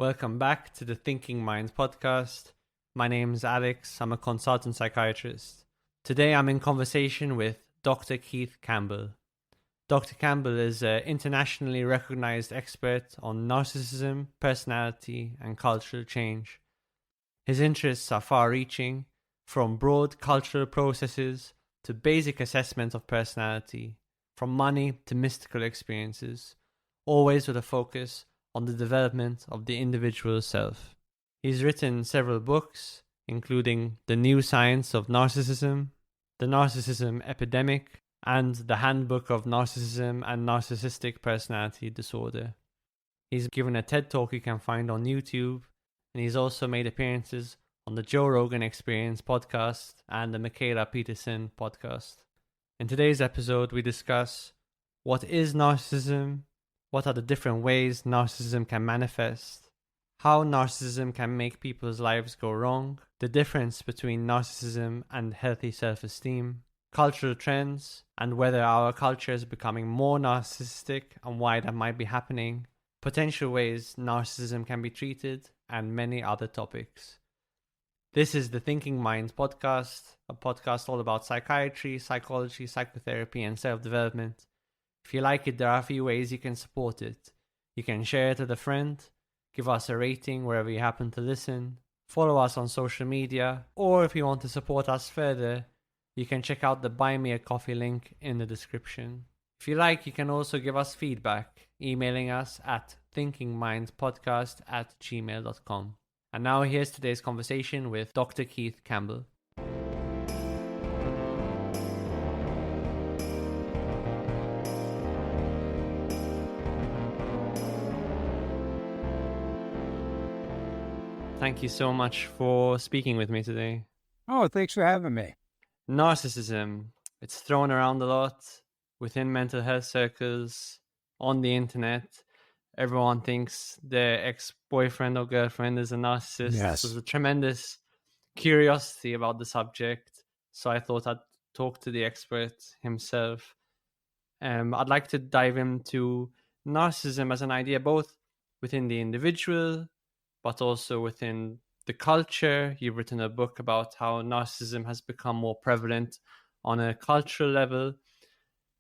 Welcome back to the Thinking Minds podcast. My name is Alex. I'm a consultant psychiatrist. Today I'm in conversation with Dr. Keith Campbell. Dr. Campbell is an internationally recognized expert on narcissism, personality, and cultural change. His interests are far-reaching, from broad cultural processes to basic assessment of personality, from money to mystical experiences, always with a focus on the development of the individual self. He's written several books, including The New Science of Narcissism, The Narcissism Epidemic, and The Handbook of Narcissism and Narcissistic Personality Disorder. He's given a TED Talk you can find on YouTube, and he's also made appearances on the Joe Rogan Experience podcast and the Mikhaila Peterson Podcast. In today's episode, we discuss what is narcissism, what are the different ways narcissism can manifest, how narcissism can make people's lives go wrong, the difference between narcissism and healthy self-esteem, cultural trends, and whether our culture is becoming more narcissistic and why that might be happening, potential ways narcissism can be treated, and many other topics. This is the Thinking Minds podcast, a podcast all about psychiatry, psychology, psychotherapy, and self-development. If you like it, there are a few ways you can support it. You can share it with a friend, give us a rating wherever you happen to listen, follow us on social media, or if you want to support us further, you can check out the Buy Me a Coffee link in the description. If you like, you can also give us feedback, emailing us at thinkingmindspodcast@gmail.com. And now here's today's conversation with Dr. Keith Campbell. Thank you so much for speaking with me today. Oh, thanks for having me. Narcissism, it's thrown around a lot within mental health circles, on the internet. Everyone thinks their ex-boyfriend or girlfriend is a narcissist. Yes. There's a tremendous curiosity about the subject, so I thought I'd talk to the expert himself. I'd like to dive into narcissism as an idea, both within the individual, but also within the culture. You've written a book about how narcissism has become more prevalent on a cultural level.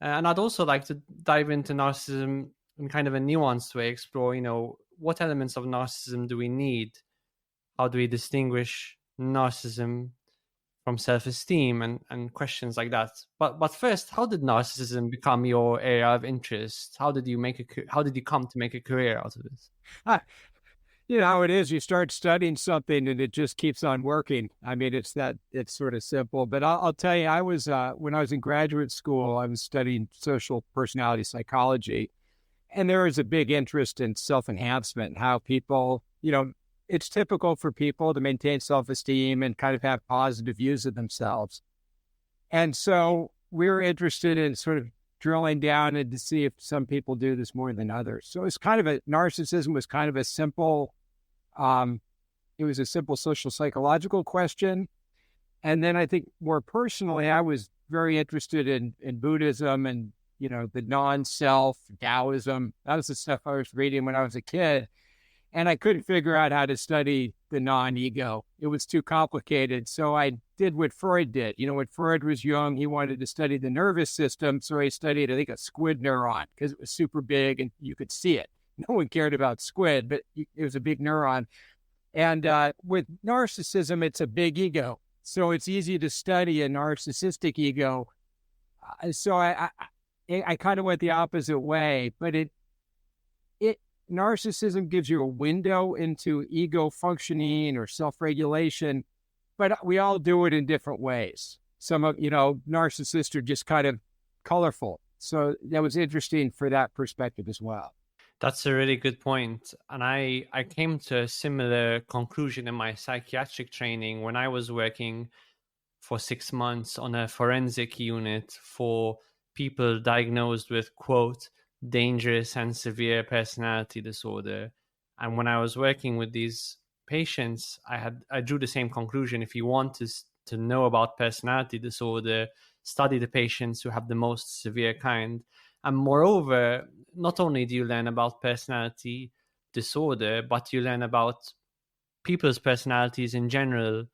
And I'd also like to dive into narcissism in kind of a nuanced way, explore, what elements of narcissism do we need? How do we distinguish narcissism from self-esteem and questions like that? But first, how did narcissism become your area of interest? How did you come to make a career out of it? You know how it is. You start studying something and it just keeps on working. I mean, it's sort of simple. But I'll tell you, I was when I was in graduate school, I was studying social personality psychology, and there was a big interest in self-enhancement, how people, it's typical for people to maintain self-esteem and kind of have positive views of themselves. And so we were interested in sort of drilling down and to see if some people do this more than others. So it's narcissism was kind of a simple, it was a simple social psychological question. And then I think more personally, I was very interested in Buddhism and, the non-self, Taoism. That was the stuff I was reading when I was a kid. And I couldn't figure out how to study the non-ego. It was too complicated. So I did what Freud did. When Freud was young, he wanted to study the nervous system. So he studied, I think, a squid neuron because it was super big and you could see it. No one cared about squid, but it was a big neuron. And with narcissism, it's a big ego. So it's easy to study a narcissistic ego. So I kind of went the opposite way, but narcissism gives you a window into ego functioning or self-regulation, but we all do it in different ways. Some of, narcissists are just kind of colorful. So that was interesting for that perspective as well. That's a really good point. And I came to a similar conclusion in my psychiatric training when I was working for 6 months on a forensic unit for people diagnosed with, quote, dangerous and severe personality disorder. And when I was working with these patients, I drew the same conclusion. If you want to know about personality disorder, study the patients who have the most severe kind. And moreover, not only do you learn about personality, disorder, but you learn about people's personalities in general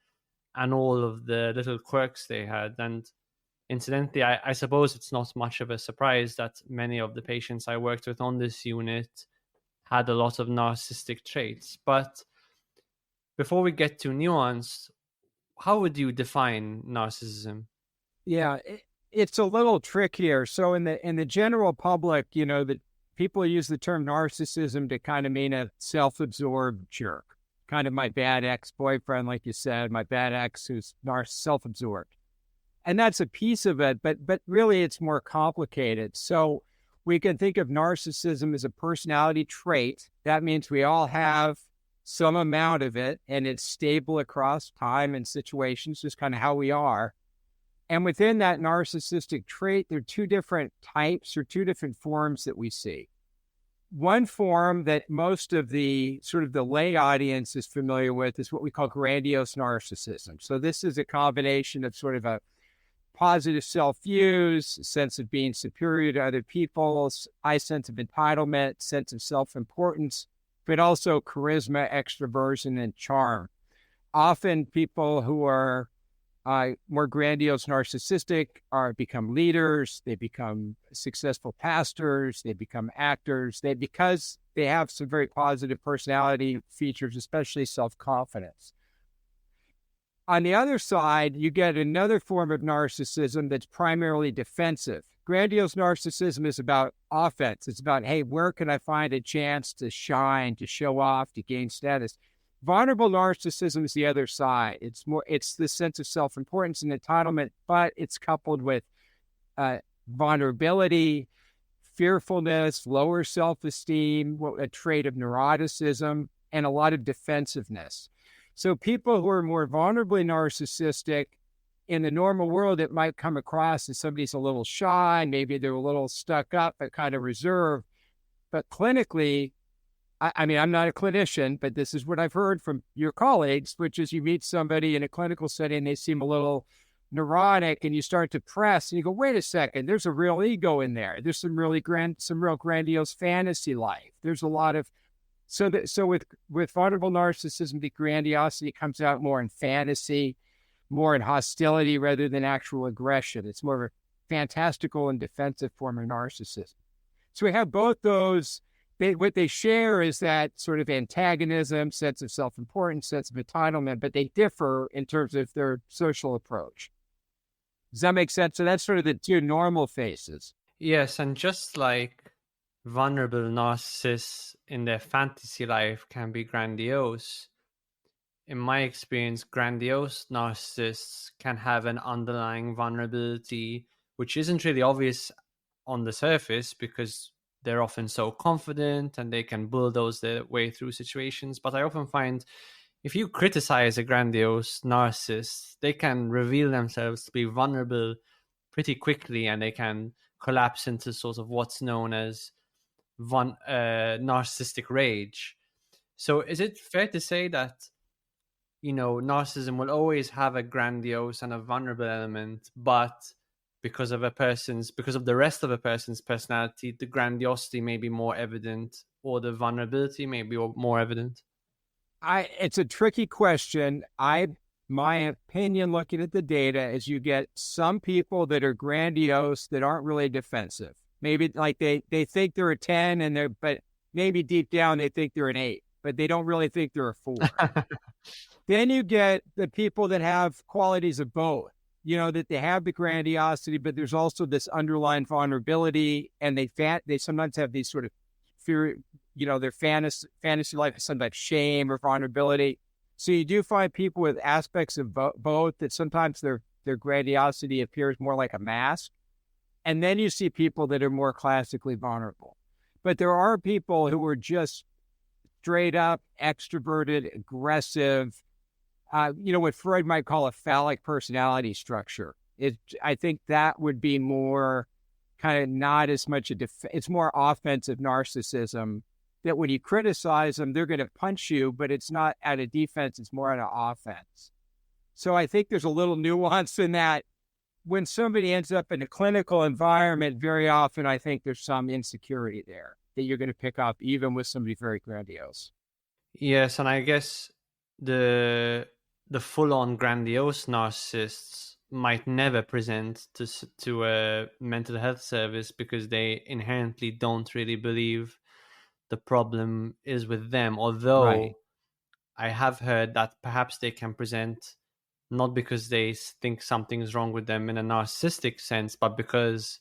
and all of the little quirks they had. And incidentally, I suppose it's not much of a surprise that many of the patients I worked with on this unit had a lot of narcissistic traits. But before we get to nuance, how would you define narcissism? Yeah, it's a little trickier. So in the general public, that people use the term narcissism to kind of mean a self-absorbed jerk, kind of my bad ex-boyfriend, like you said, my bad ex who's self-absorbed. And that's a piece of it, but really it's more complicated. So we can think of narcissism as a personality trait. That means we all have some amount of it, and it's stable across time and situations, just kind of how we are. And within that narcissistic trait, there are two different types or two different forms that we see. One form that most of the sort of the lay audience is familiar with is what we call grandiose narcissism. So this is a combination of sort of a positive self-views, sense of being superior to other people, high sense of entitlement, sense of self-importance, but also charisma, extroversion, and charm. Often people who are more grandiose narcissistic become leaders, they become successful pastors, they become actors, because they have some very positive personality features, especially self-confidence. On the other side, you get another form of narcissism that's primarily defensive. Grandiose narcissism is about offense. It's about, hey, where can I find a chance to shine, to show off, to gain status? Vulnerable narcissism is the other side. It's the sense of self-importance and entitlement, but it's coupled with vulnerability, fearfulness, lower self-esteem, a trait of neuroticism, and a lot of defensiveness. So people who are more vulnerably narcissistic, in the normal world, it might come across as somebody's a little shy, maybe they're a little stuck up, but kind of reserved. But clinically, I mean, I'm not a clinician, but this is what I've heard from your colleagues, which is you meet somebody in a clinical setting, they seem a little neurotic, and you start to press, and you go, wait a second, there's a real ego in there. There's some real grandiose fantasy life. There's a lot of, so with vulnerable narcissism, the grandiosity comes out more in fantasy, more in hostility rather than actual aggression. It's more of a fantastical and defensive form of narcissism. So we have both those. What they share is that sort of antagonism, sense of self-importance, sense of entitlement, but they differ in terms of their social approach. Does that make sense? So that's sort of the two normal faces. Yes, and just like vulnerable narcissists in their fantasy life can be grandiose, in my experience, grandiose narcissists can have an underlying vulnerability, which isn't really obvious on the surface because they're often so confident and they can bulldoze their way through situations. But I often find if you criticize a grandiose narcissist, they can reveal themselves to be vulnerable pretty quickly, and they can collapse into sort of what's known as narcissistic rage. So is it fair to say that, narcissism will always have a grandiose and a vulnerable element, but because of the rest of a person's personality, the grandiosity may be more evident, or the vulnerability may be more evident? It's a tricky question. My opinion, looking at the data, is you get some people that are grandiose that aren't really defensive. Maybe like they think they're a 10 but maybe deep down they think they're an 8, but they don't really think they're a 4. Then you get the people that have qualities of both. That they have the grandiosity, but there's also this underlying vulnerability, and they sometimes have these sort of fear, their fantasy life is something like shame or vulnerability. So you do find people with aspects of both, that sometimes their grandiosity appears more like a mask. And then you see people that are more classically vulnerable. But there are people who are just straight up extroverted, aggressive, what Freud might call a phallic personality structure. I think that would be more kind of not as much it's more offensive narcissism, that when you criticize them, they're going to punch you, but it's not out of defense, it's more out of offense. So I think there's a little nuance in that. When somebody ends up in a clinical environment, very often I think there's some insecurity there. that you're going to pick up even with somebody very grandiose. Yes, and I guess the full-on grandiose narcissists might never present to a mental health service because they inherently don't really believe the problem is with them. Right. Although I have heard that perhaps they can present not because they think something's wrong with them in a narcissistic sense, but because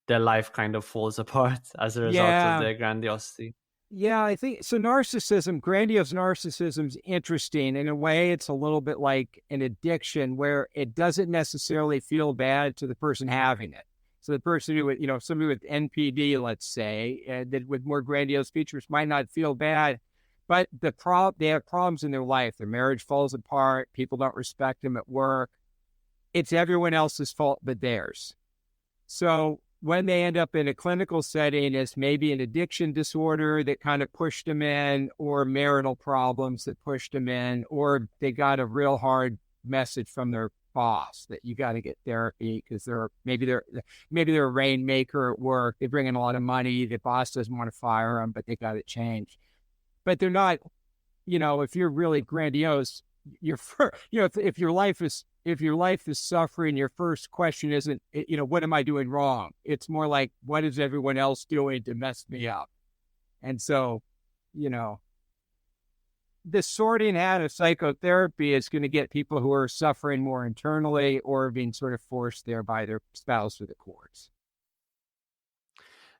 their life kind of falls apart as a result of Yeah. their grandiosity. Yeah, I think so. Narcissism, grandiose narcissism is interesting. In a way, it's a little bit like an addiction where it doesn't necessarily feel bad to the person having it. So the person who, somebody with NPD, let's say, that with more grandiose features might not feel bad, but they have problems in their life. Their marriage falls apart. People don't respect them at work. It's everyone else's fault but theirs. So when they end up in a clinical setting, it's maybe an addiction disorder that kind of pushed them in, or marital problems that pushed them in, or they got a real hard message from their boss that you got to get therapy because maybe they're a rainmaker at work. They bring in a lot of money. The boss doesn't want to fire them, but they got to change. But they're not, if you're really grandiose, if your life is suffering, your first question isn't, what am I doing wrong? It's more like, what is everyone else doing to mess me up? And so, the sorting out of psychotherapy is going to get people who are suffering more internally or being sort of forced there by their spouse or the courts.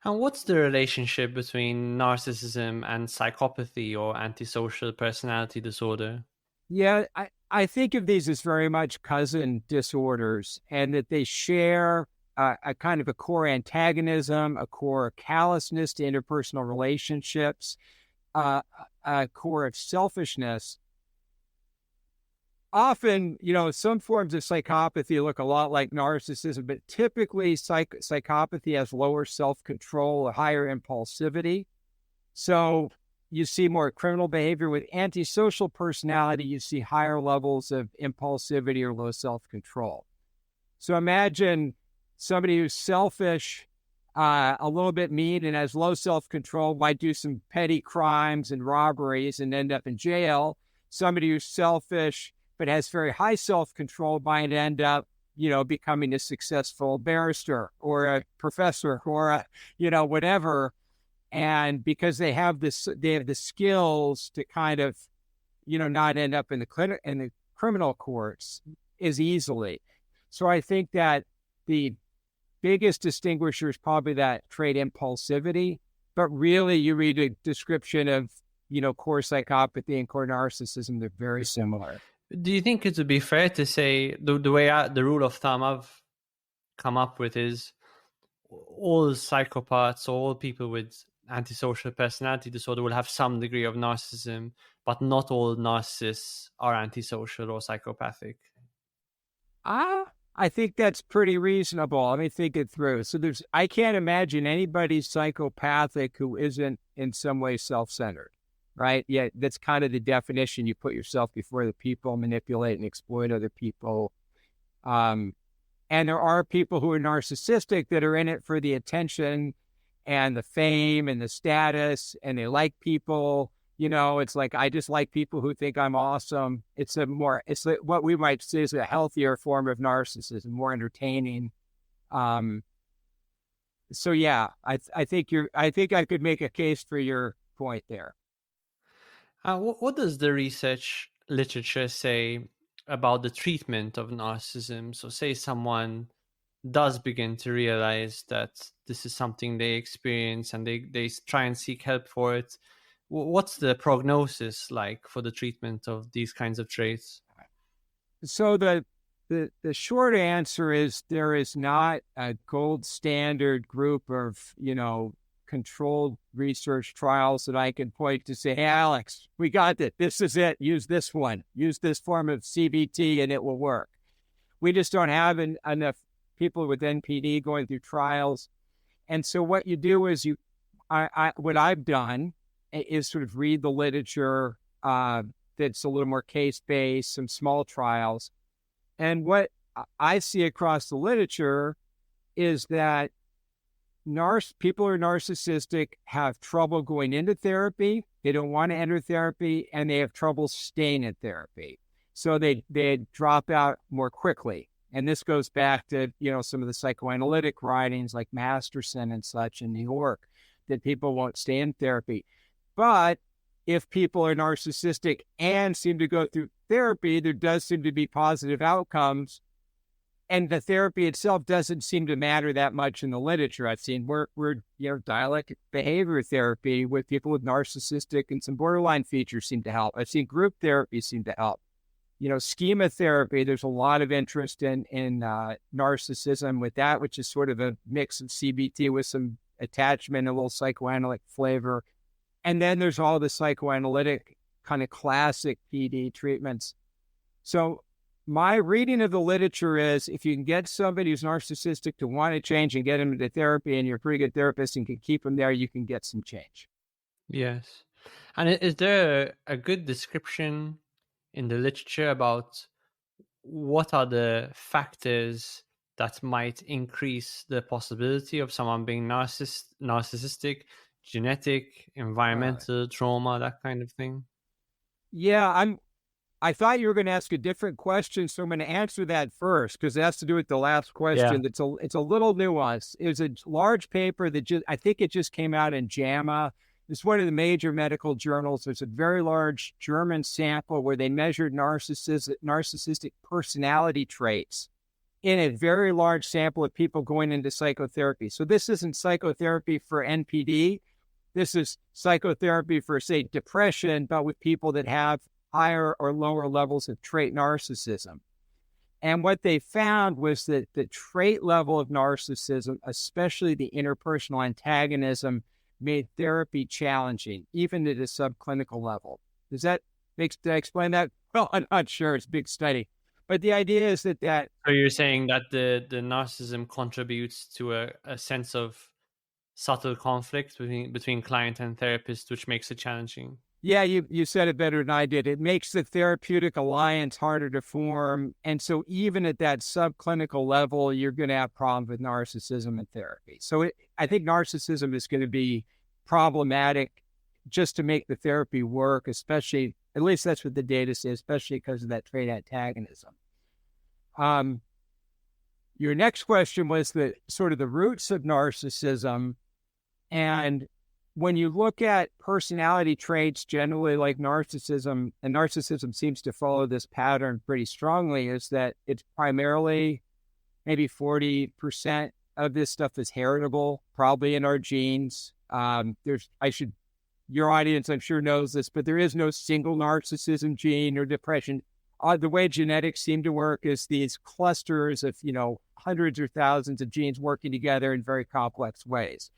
And what's the relationship between narcissism and psychopathy or antisocial personality disorder? Yeah, I think of these as very much cousin disorders, and that they share a kind of a core antagonism, a core callousness to interpersonal relationships, a core of selfishness. Often, some forms of psychopathy look a lot like narcissism, but typically psychopathy has lower self-control, higher impulsivity. So you see more criminal behavior. With antisocial personality, you see higher levels of impulsivity or low self-control. So imagine somebody who's selfish, a little bit mean, and has low self-control, might do some petty crimes and robberies and end up in jail. Somebody who's selfish but has very high self-control might end up, becoming a successful barrister or a professor or whatever. And because they have the skills to kind of, not end up in the criminal courts as easily. So I think that the biggest distinguisher is probably that trait impulsivity. But really, you read a description of, core psychopathy and core narcissism, they're very similar. Do you think it would be fair to say the rule of thumb I've come up with is all psychopaths, all people with antisocial personality disorder will have some degree of narcissism, but not all narcissists are antisocial or psychopathic? I think that's pretty reasonable. Let me think it through. So I can't imagine anybody psychopathic who isn't in some way self-centered, right? Yeah, that's kind of the definition. You put yourself before the people, manipulate and exploit other people. And there are people who are narcissistic that are in it for the attention and the fame and the status, and they like people. It's like, I just like people who think I'm awesome. It's what we might say is a healthier form of narcissism, more entertaining. So yeah, I think I could make a case for your point there. What does the research literature say about the treatment of narcissism? So say someone does begin to realize that this is something they experience and they try and seek help for it. What's the prognosis like for the treatment of these kinds of traits? So the short answer is there is not a gold standard group of, controlled research trials that I can point to say, hey, Alex, we got it. This is it. Use this one. Use this form of CBT and it will work. We just don't have enough people with NPD going through trials. And so what you do is what I've done is sort of read the literature that's a little more case-based, some small trials. And what I see across the literature is that, people who are narcissistic have trouble going into therapy. They don't want to enter therapy, and they have trouble staying in therapy. So they drop out more quickly. And this goes back to, some of the psychoanalytic writings like Masterson and such in New York, that people won't stay in therapy. But if people are narcissistic and seem to go through therapy, there does seem to be positive outcomes. And the therapy itself doesn't seem to matter that much in the literature. I've seen dialectic behavior therapy with people with narcissistic and some borderline features seem to help. I've seen group therapy seem to help. Schema therapy, there's a lot of interest in narcissism with that, which is sort of a mix of CBT with some attachment, a little psychoanalytic flavor. And then there's all the psychoanalytic kind of classic PD treatments. So my reading of the literature is if you can get somebody who's narcissistic to want to change and get them into therapy, and you're a pretty good therapist and can keep them there, you can get some change. Yes. And is there a good description in the literature about what are the factors that might increase the possibility of someone being narcissistic, genetic, environmental, trauma, that kind of thing? Yeah, I thought you were going to ask a different question, so I'm going to answer that first because it has to do with the last question. Yeah. It's a little nuanced. It was a large paper that I think it just came out in JAMA. It's one of the major medical journals. There's a very large German sample where they measured narcissistic personality traits in a very large sample of people going into psychotherapy. So this isn't psychotherapy for NPD. This is psychotherapy for, say, depression, but with people that have higher or lower levels of trait narcissism. And what they found was that the trait level of narcissism, especially the interpersonal antagonism, made therapy challenging, even at a subclinical level. Did I explain that? Well, I'm not sure. It's a big study. But the idea is that So you're saying that the narcissism contributes to a sense of subtle conflict between client and therapist, which makes it challenging. Yeah, you said it better than I did. It makes the therapeutic alliance harder to form. And so even at that subclinical level, you're going to have problems with narcissism in therapy. So I think narcissism is going to be problematic just to make the therapy work, especially, at least that's what the data says, especially because of that trait antagonism. Your next question was the sort of the roots of narcissism. And when you look at personality traits generally like narcissism, and narcissism seems to follow this pattern pretty strongly, is that it's primarily maybe 40% of this stuff is heritable, probably in our genes. Your audience, I'm sure, knows this, but there is no single narcissism gene or depression. The way genetics seem to work is these clusters of, hundreds or thousands of genes working together in very complex ways.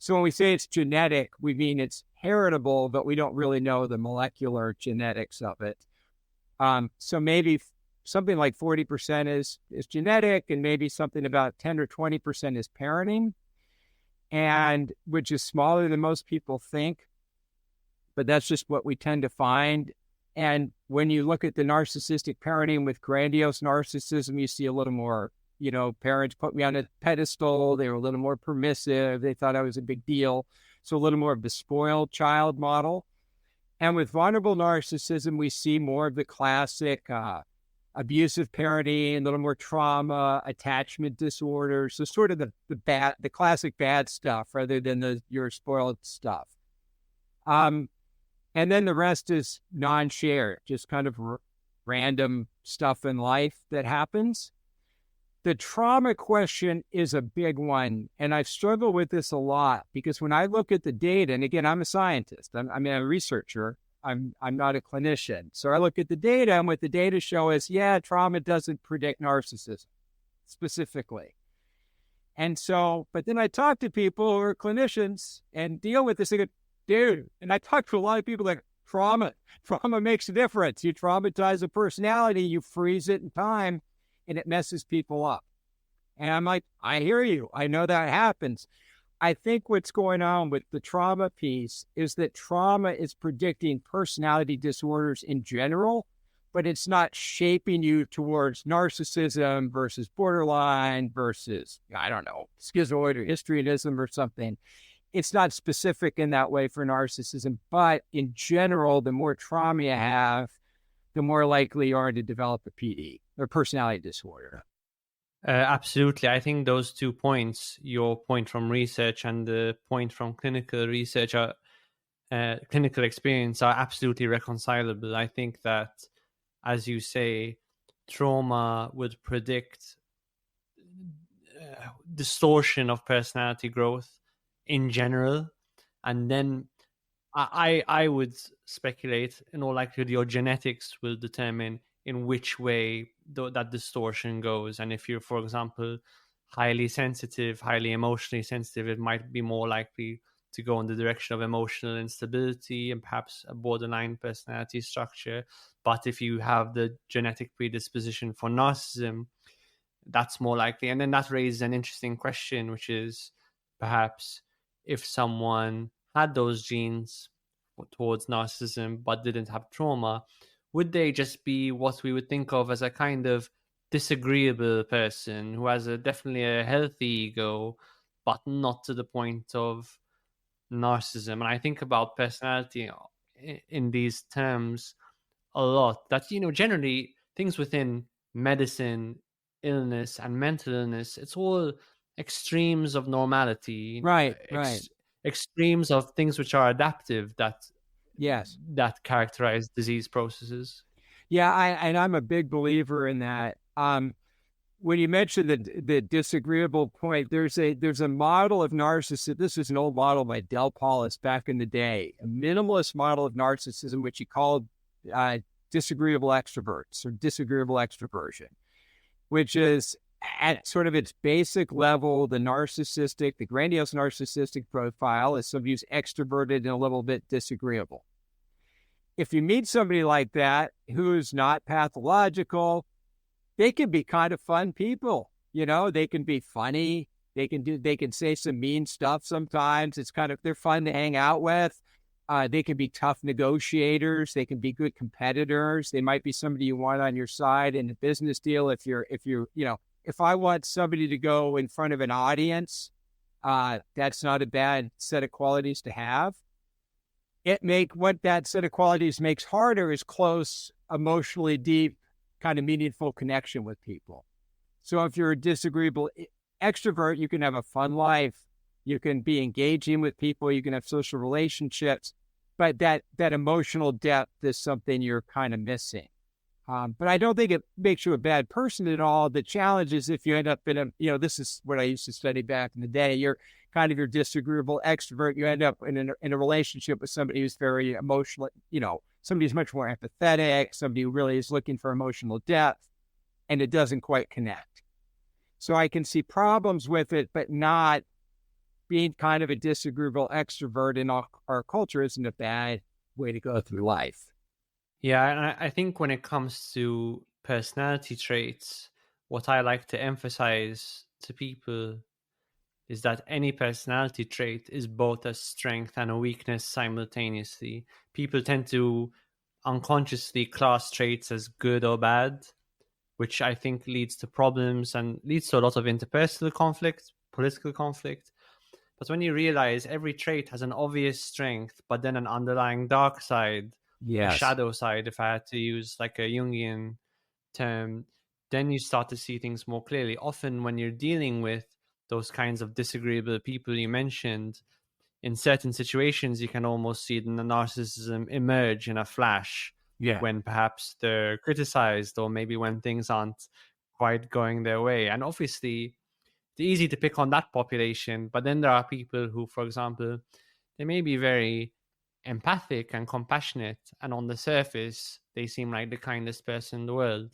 So when we say it's genetic, we mean it's heritable, but we don't really know the molecular genetics of it. So maybe something like 40% is genetic, and maybe something about 10 or 20% is parenting, and which is smaller than most people think. But that's just what we tend to find. And when you look at the narcissistic parenting with grandiose narcissism, you see a little more, parents put me on a pedestal. They were a little more permissive. They thought I was a big deal. So a little more of the spoiled child model. And with vulnerable narcissism, we see more of the classic abusive parenting, a little more trauma, attachment disorders. So sort of the classic bad stuff rather than your spoiled stuff. And then the rest is non-shared, just kind of random stuff in life that happens. The trauma question is a big one, and I've struggled with this a lot because when I look at the data, and again, I'm a scientist, I'm a researcher, I'm not a clinician. So I look at the data, and what the data show is, trauma doesn't predict narcissism specifically. And so, but then I talk to people who are clinicians and deal with this, and go, dude, and I talk to a lot of people like, trauma makes a difference. You traumatize a personality, you freeze it in time, and it messes people up. And I'm like, I hear you. I know that happens. I think what's going on with the trauma piece is that trauma is predicting personality disorders in general, but it's not shaping you towards narcissism versus borderline versus, I don't know, schizoid or histrionism or something. It's not specific in that way for narcissism, but in general, the more trauma you have, the more likely you are to develop a PD or personality disorder. Absolutely. I think those 2 points, your point from research and the point from clinical research, clinical experience, are absolutely reconcilable. I think that, as you say, trauma would predict distortion of personality growth in general. And then I would speculate, in all likelihood, your genetics will determine in which way that distortion goes. And if you're, for example, highly sensitive, highly emotionally sensitive, it might be more likely to go in the direction of emotional instability and perhaps a borderline personality structure. But if you have the genetic predisposition for narcissism, that's more likely. And then that raises an interesting question, which is perhaps if someone had those genes towards narcissism but didn't have trauma, would they just be what we would think of as a kind of disagreeable person who has definitely a healthy ego, but not to the point of narcissism? And I think about personality in these terms a lot, that, generally things within medicine, illness, and mental illness, it's all extremes of normality, Right. extremes of things which are adaptive, Yes. that characterize disease processes. Yeah, and I'm a big believer in that. When you mentioned the disagreeable point, there's a model of narcissism. This is an old model by Del Paulus back in the day, a minimalist model of narcissism, which he called disagreeable extroverts or disagreeable extroversion, which is at sort of its basic level, the grandiose narcissistic profile is somebody who's extroverted and a little bit disagreeable. If you meet somebody like that who's not pathological, they can be kind of fun people. They can be funny. They can say some mean stuff sometimes. They're fun to hang out with. They can be tough negotiators. They can be good competitors. They might be somebody you want on your side in a business deal. If I want somebody to go in front of an audience, that's not a bad set of qualities to have. What that set of qualities makes harder is close, emotionally deep, kind of meaningful connection with people. So if you're a disagreeable extrovert, you can have a fun life. You can be engaging with people. You can have social relationships. But that emotional depth is something you're kind of missing. But I don't think it makes you a bad person at all. The challenge is if you end up this is what I used to study back in the day. You're kind of your disagreeable extrovert. You end up in a relationship with somebody who's very emotional, somebody who's much more empathetic, somebody who really is looking for emotional depth, and it doesn't quite connect. So I can see problems with it, but not being kind of a disagreeable extrovert in our culture isn't a bad way to go through life. Yeah, and I think when it comes to personality traits, what I like to emphasize to people is that any personality trait is both a strength and a weakness simultaneously. People tend to unconsciously class traits as good or bad, which I think leads to problems and leads to a lot of interpersonal conflict, political conflict. But when you realize every trait has an obvious strength, but then an underlying dark side, Yes. a shadow side, if I had to use like a Jungian term, then you start to see things more clearly. Often when you're dealing with those kinds of disagreeable people you mentioned, in certain situations, you can almost see the narcissism emerge in a flash. Yeah. When perhaps they're criticized or maybe when things aren't quite going their way. And obviously, it's easy to pick on that population, but then there are people who, for example, they may be very empathic and compassionate, and on the surface, they seem like the kindest person in the world.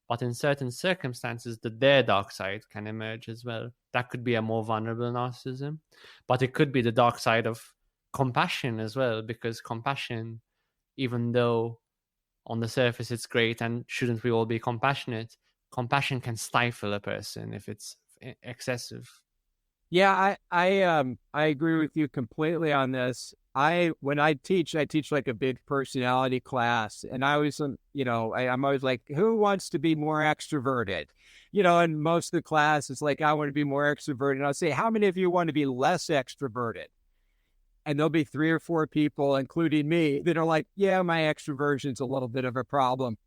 But in certain circumstances, their dark side can emerge as well. That could be a more vulnerable narcissism, but it could be the dark side of compassion as well, because compassion, even though on the surface it's great and shouldn't we all be compassionate, compassion can stifle a person if it's excessive. Yeah, I agree with you completely on this. When I teach like a big personality class, and I always, I'm always like, who wants to be more extroverted? And most of the class is like, I want to be more extroverted. And I'll say, how many of you want to be less extroverted? And there'll be 3 or 4 people, including me, that are like, yeah, my extroversion's a little bit of a problem.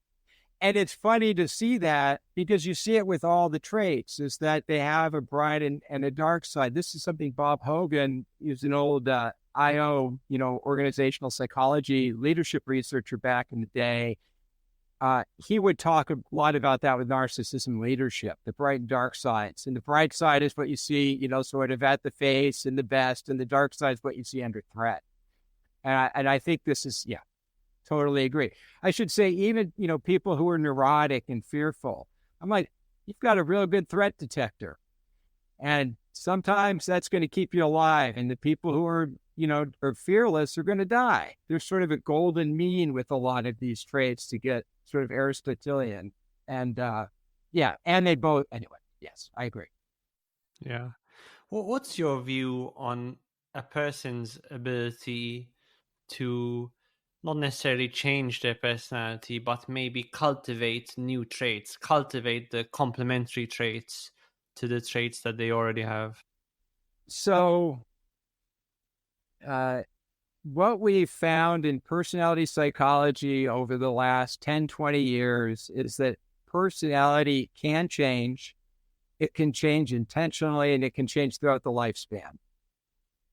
And it's funny to see that because you see it with all the traits is that they have a bright and a dark side. This is something Bob Hogan, who's an old IO, organizational psychology leadership researcher back in the day. He would talk a lot about that with narcissism leadership, the bright and dark sides. And the bright side is what you see, sort of at the face and the best. And the dark side is what you see under threat. And I think this is, yeah, totally agree. I should say, even, people who are neurotic and fearful, I'm like, you've got a real good threat detector. And sometimes that's going to keep you alive. And the people who are fearless are going to die. There's sort of a golden mean with a lot of these traits to get sort of Aristotelian. And yeah, and they both, anyway, yes, I agree. Yeah. Well, what's your view on a person's ability to not necessarily change their personality, but maybe cultivate new traits, cultivate the complementary traits to the traits that they already have? So, what we found in personality psychology over the last 10, 20 years is that personality can change. It can change intentionally, and it can change throughout the lifespan.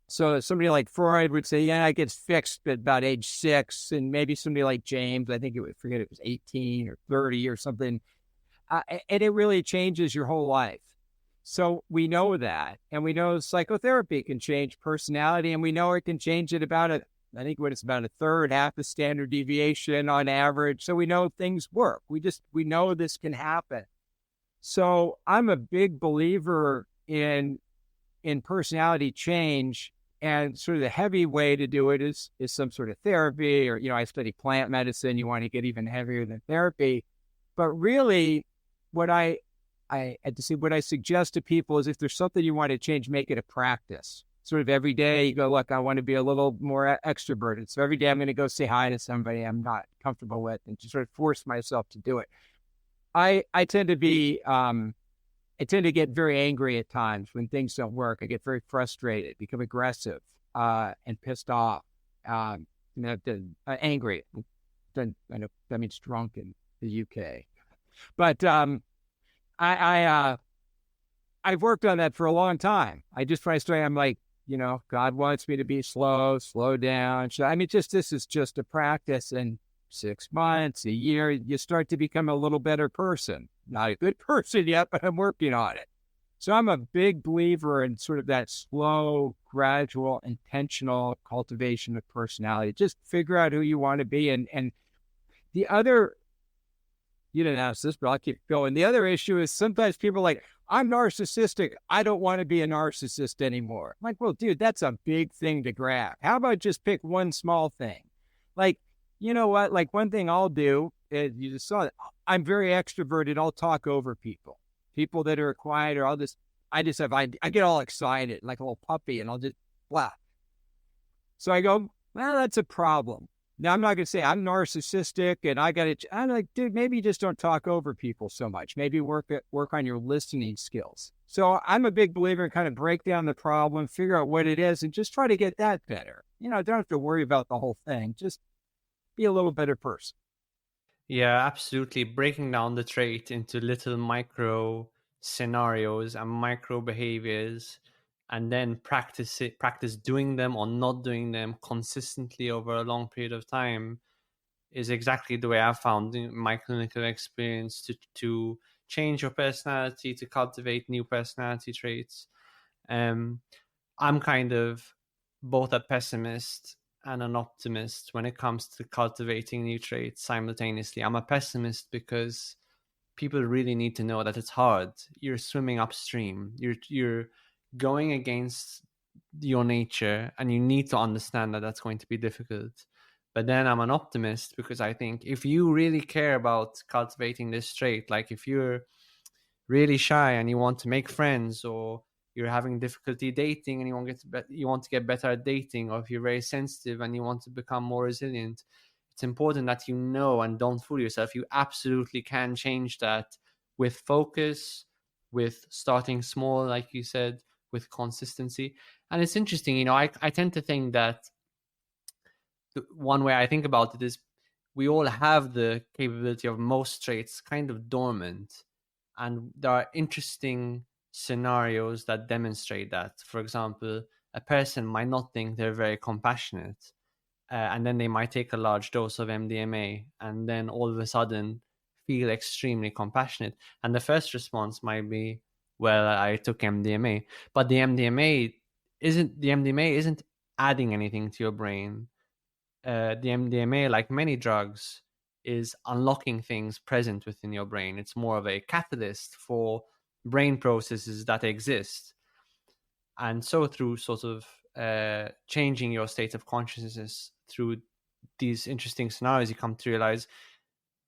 So somebody like Freud would say, yeah, it gets fixed at about age 6. And maybe somebody like James, I think it was 18 or 30 or something. And it really changes your whole life. So we know that, and we know psychotherapy can change personality, and we know it can change it about I think what it's about a third, half the standard deviation on average. So we know things work. We know this can happen. So I'm a big believer in personality change, and sort of the heavy way to do it is some sort of therapy, or, I study plant medicine. You want to get even heavier than therapy. But really, what I suggest to people is if there's something you want to change, make it a practice. Sort of every day you go, look, I want to be a little more extroverted. So every day I'm going to go say hi to somebody I'm not comfortable with, and to sort of force myself to do it. I tend to get very angry at times when things don't work. I get very frustrated, become aggressive, and pissed off, angry. I know that means drunk in the UK. But I've worked on that for a long time. I just try to say, I'm like, God wants me to be slow down. I mean, this is just a practice. And 6 months, a year, you start to become a little better person. Not a good person yet, but I'm working on it. So I'm a big believer in sort of that slow, gradual, intentional cultivation of personality. Just figure out who you want to be. And the other, you didn't ask this, but I'll keep going. The other issue is sometimes people are like, I'm narcissistic. I don't want to be a narcissist anymore. I'm like, well, dude, that's a big thing to grab. How about just pick one small thing? Like, you know what? Like, one thing I'll do is, you just saw it. I'm very extroverted. I'll talk over people that are quiet, or I get all excited like a little puppy, and I'll just blah. So I go, well, that's a problem. Now, I'm not going to say I'm narcissistic and I'm like, dude, maybe just don't talk over people so much. Maybe work on your listening skills. So I'm a big believer in kind of break down the problem, figure out what it is, and just try to get that better. Don't have to worry about the whole thing. Just be a little better person. Yeah, absolutely. Breaking down the trait into little micro scenarios and micro behaviors, and then practice doing them or not doing them consistently over a long period of time is exactly the way I've found in my clinical experience to change your personality, to cultivate new personality traits. I'm kind of both a pessimist and an optimist when it comes to cultivating new traits simultaneously. I'm a pessimist because people really need to know that it's hard. You're swimming upstream. You're going against your nature, and you need to understand that that's going to be difficult. But then I'm an optimist because I think if you really care about cultivating this trait, like if you're really shy and you want to make friends, or you're having difficulty dating and you want to get better at dating, or if you're very sensitive and you want to become more resilient, it's important that you know and don't fool yourself. You absolutely can change that with focus, with starting small, like you said, with consistency. And it's interesting, I tend to think that one way I think about it is we all have the capability of most traits kind of dormant. And there are interesting scenarios that demonstrate that. For example, a person might not think they're very compassionate, and then they might take a large dose of MDMA and then all of a sudden feel extremely compassionate. And the first response might be, well, I took MDMA. But the MDMA isn't adding anything to your brain. The MDMA, like many drugs, is unlocking things present within your brain. It's more of a catalyst for brain processes that exist. And so through sort of changing your state of consciousness through these interesting scenarios, you come to realize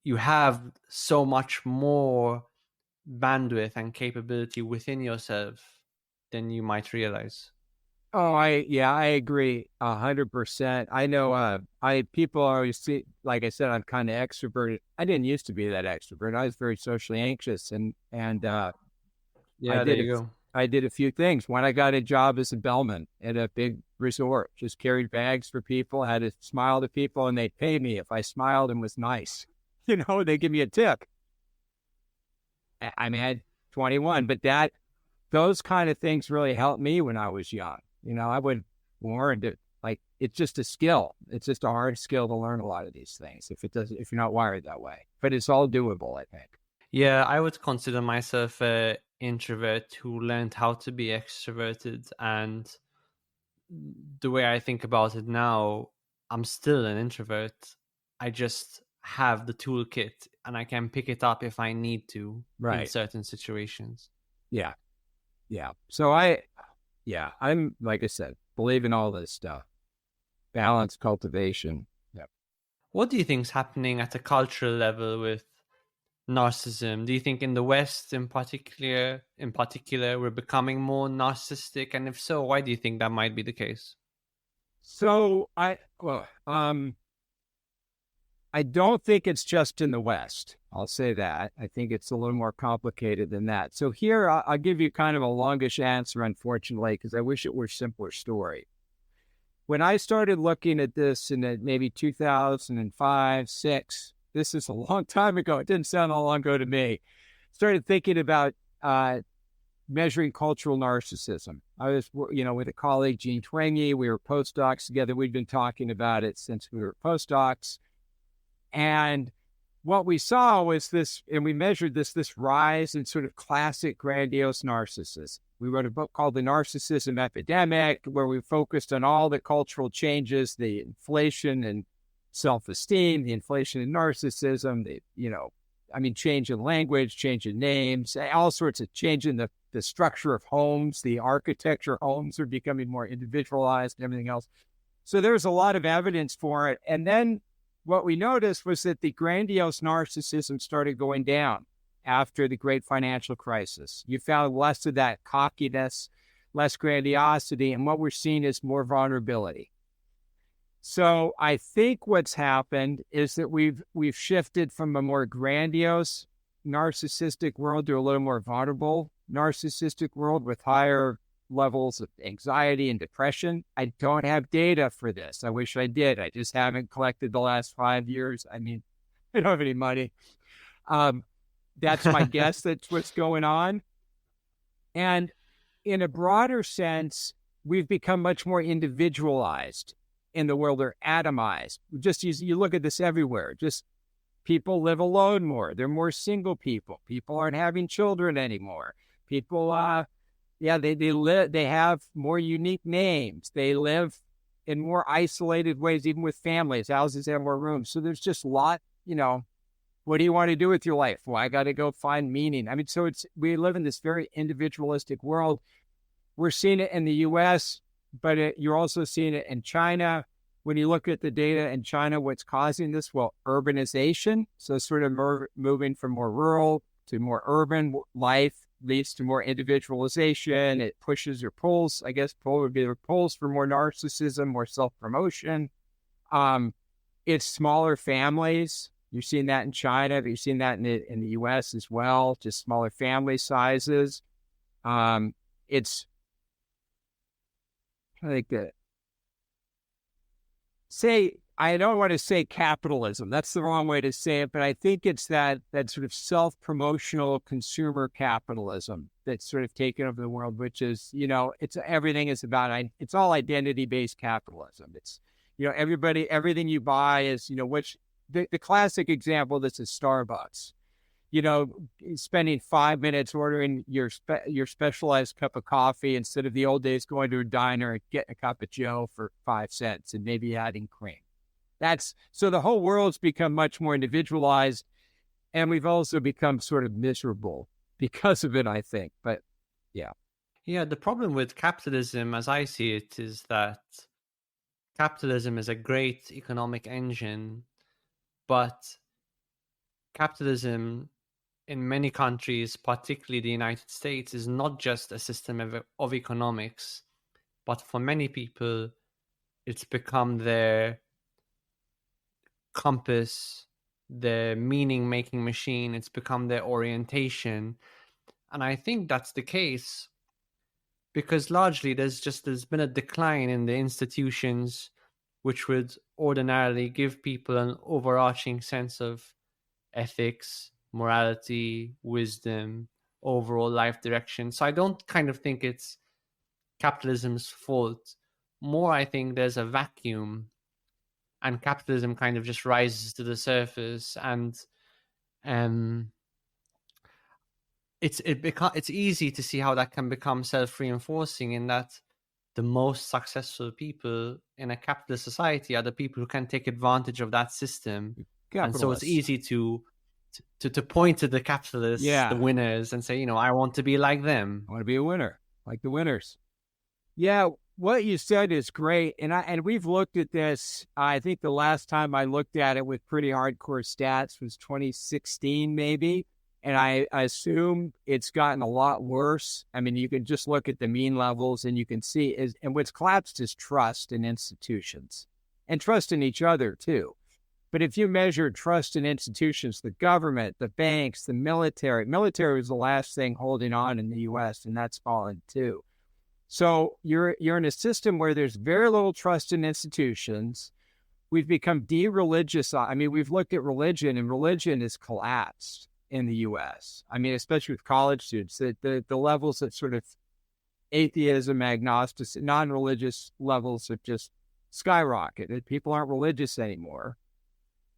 you have so much more bandwidth and capability within yourself than you might realize. Oh, I agree 100%. I know, people always see, like I said, I'm kind of extroverted. I didn't used to be that extrovert. I was very socially anxious, and yeah, there you go. I did a few things. When I got a job as a bellman at a big resort, just carried bags for people, had to smile to people, and they'd pay me if I smiled and was nice. They give me a tip. I had 21, but those kind of things really helped me when I was young. I would learn to, it's just a skill. It's just a hard skill to learn a lot of these things if you're not wired that way. But it's all doable, I think. Yeah, I would consider myself an introvert who learned how to be extroverted. And the way I think about it now, I'm still an introvert. I just have the toolkit and I can pick it up if I need to in certain situations. Yeah. So I'm, like I said, believe in all this stuff. Balance, cultivation. Yep. What do you think is happening at a cultural level with narcissism? Do you think in the West in particular, we're becoming more narcissistic? And if so, why do you think that might be the case? So I don't think it's just in the West. I'll say that. I think it's a little more complicated than that. So here, I'll give you kind of a longish answer, unfortunately, because I wish it were a simpler story. When I started looking at this in maybe 2005, 6, this is a long time ago. It didn't sound all long ago to me. Started thinking about measuring cultural narcissism. I was, with a colleague, Gene Twenge. We were postdocs together. We'd been talking about it since we were postdocs. And what we saw was this, and we measured this rise in sort of classic grandiose narcissists. We wrote a book called The Narcissism Epidemic, where we focused on all the cultural changes, the inflation in self-esteem, the inflation in narcissism, change in language, change in names, all sorts of change in the structure of homes, the architecture of homes are becoming more individualized and everything else. So there's a lot of evidence for it. And then what we noticed was that the grandiose narcissism started going down after the great financial crisis. You found less of that cockiness, less grandiosity, and what we're seeing is more vulnerability. So I think what's happened is that we've shifted from a more grandiose narcissistic world to a little more vulnerable narcissistic world with higher levels of anxiety and depression. I don't have data for this. I wish I did. I just haven't collected the last 5 years. I don't have any money. That's my guess. That's what's going on. And in a broader sense, we've become much more individualized in the world, or atomized. Just you look at this everywhere. Just people live alone more. They're more single people. People aren't having children anymore. People, they have more unique names. They live in more isolated ways, even with families. Houses have more rooms. So there's just a lot, what do you want to do with your life? Well, I got to go find meaning. So we live in this very individualistic world. We're seeing it in the U.S., but you're also seeing it in China. When you look at the data in China, what's causing this? Well, urbanization. So sort of moving from more rural to more urban life. leads to more individualization. It pushes or pulls, I guess pull would be the pulls for more narcissism, more self-promotion. It's smaller families. You're seeing that in China, but you're seeing that in the US as well, just smaller family sizes. It's, I think that, I don't want to say capitalism. That's the wrong way to say it, but I think it's that sort of self-promotional consumer capitalism that's sort of taken over the world, which is, everything is about, it's all identity-based capitalism. It's, everything you buy is, the classic example of this is Starbucks. Spending 5 minutes ordering your specialized cup of coffee instead of the old days going to a diner and getting a cup of Joe for 5 cents and maybe adding cream. So the whole world's become much more individualized, and we've also become sort of miserable because of it, I think. But yeah. Yeah, the problem with capitalism, as I see it, is that capitalism is a great economic engine, but capitalism in many countries, particularly the United States, is not just a system of economics, but for many people, it's become their compass, their meaning-making machine. It's become their orientation. And I think that's the case because largely there's been a decline in the institutions which would ordinarily give people an overarching sense of ethics, morality, wisdom, overall life direction. So I don't kind of think it's capitalism's fault. More, I think there's a vacuum and capitalism kind of just rises to the surface, and it's easy to see how that can become self-reinforcing in that the most successful people in a capitalist society are the people who can take advantage of that system. And so it's easy to point to the capitalists, the winners, and say, I want to be like them. I want to be a winner, like the winners. Yeah, what you said is great. And we've looked at this. I think the last time I looked at it with pretty hardcore stats was 2016, maybe. And I assume it's gotten a lot worse. I mean, you can just look at the mean levels and you can see and what's collapsed is trust in institutions and trust in each other too. But if you measure trust in institutions, the government, the banks, the military was the last thing holding on in the US, and that's fallen too. So you're in a system where there's very little trust in institutions. We've become de-religious. I mean, we've looked at religion, and religion has collapsed in the U.S. I mean, especially with college students, the levels of sort of atheism, agnosticism, non-religious levels have just skyrocketed. People aren't religious anymore.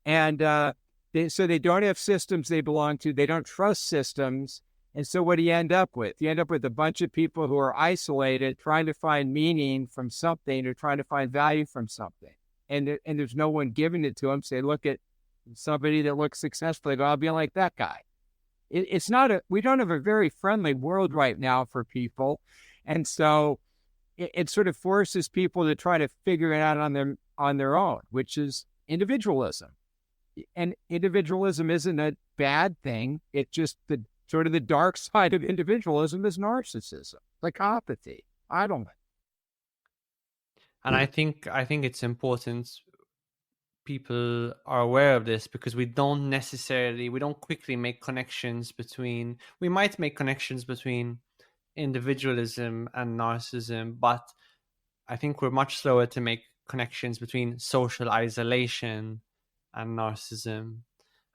And so they don't have systems they belong to. They don't trust systems. And so what do you end up with? You end up with a bunch of people who are isolated, trying to find meaning from something or trying to find value from something. And there's no one giving it to them. Say, look at somebody that looks successful. They go, I'll be like that guy. We don't have a very friendly world right now for people. And so it sort of forces people to try to figure it out on their own, which is individualism. And individualism isn't a bad thing. It's just the dark side of individualism is narcissism, psychopathy. I don't know. And I think it's important people are aware of this because we don't quickly make connections between, we might make connections between individualism and narcissism, but I think we're much slower to make connections between social isolation and narcissism.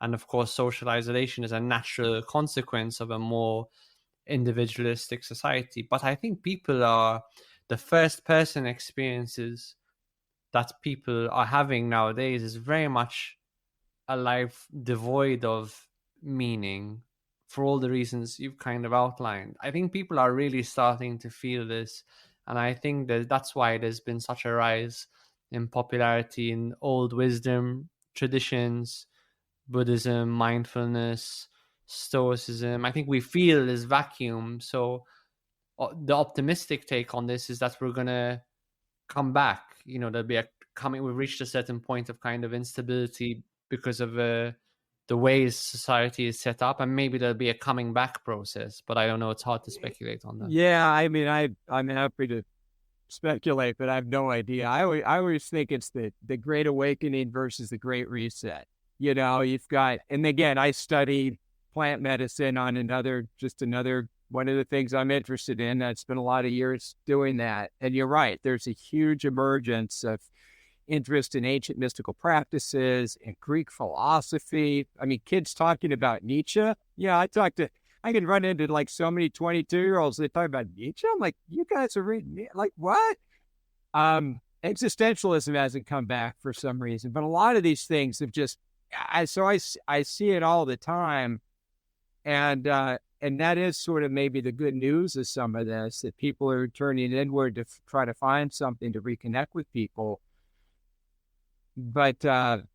And of course, social isolation is a natural consequence of a more individualistic society. But I think the first person experiences that people are having nowadays is very much a life devoid of meaning for all the reasons you've kind of outlined. I think people are really starting to feel this. And I think that's why there's been such a rise in popularity in old wisdom traditions, Buddhism, mindfulness, Stoicism. I think we feel this vacuum. So the optimistic take on this is that we're going to come back. There'll be we've reached a certain point of kind of instability because of the ways society is set up, and maybe there'll be a coming back process, but I don't know. It's hard to speculate on that. Yeah, I mean, I'm happy to speculate, but I have no idea. I always think it's the Great Awakening versus the Great Reset. You've got, and again, I studied plant medicine on another one of the things I'm interested in. I spent a lot of years doing that. And you're right, there's a huge emergence of interest in ancient mystical practices and Greek philosophy. I mean, kids talking about Nietzsche. Yeah, I can run into like so many 22-year-olds that talk about Nietzsche. I'm like, you guys are reading, like, what? Existentialism hasn't come back for some reason, but a lot of these things have just, I see it all the time. And that is sort of maybe the good news of some of this, that people are turning inward to try to find something to reconnect with people. But that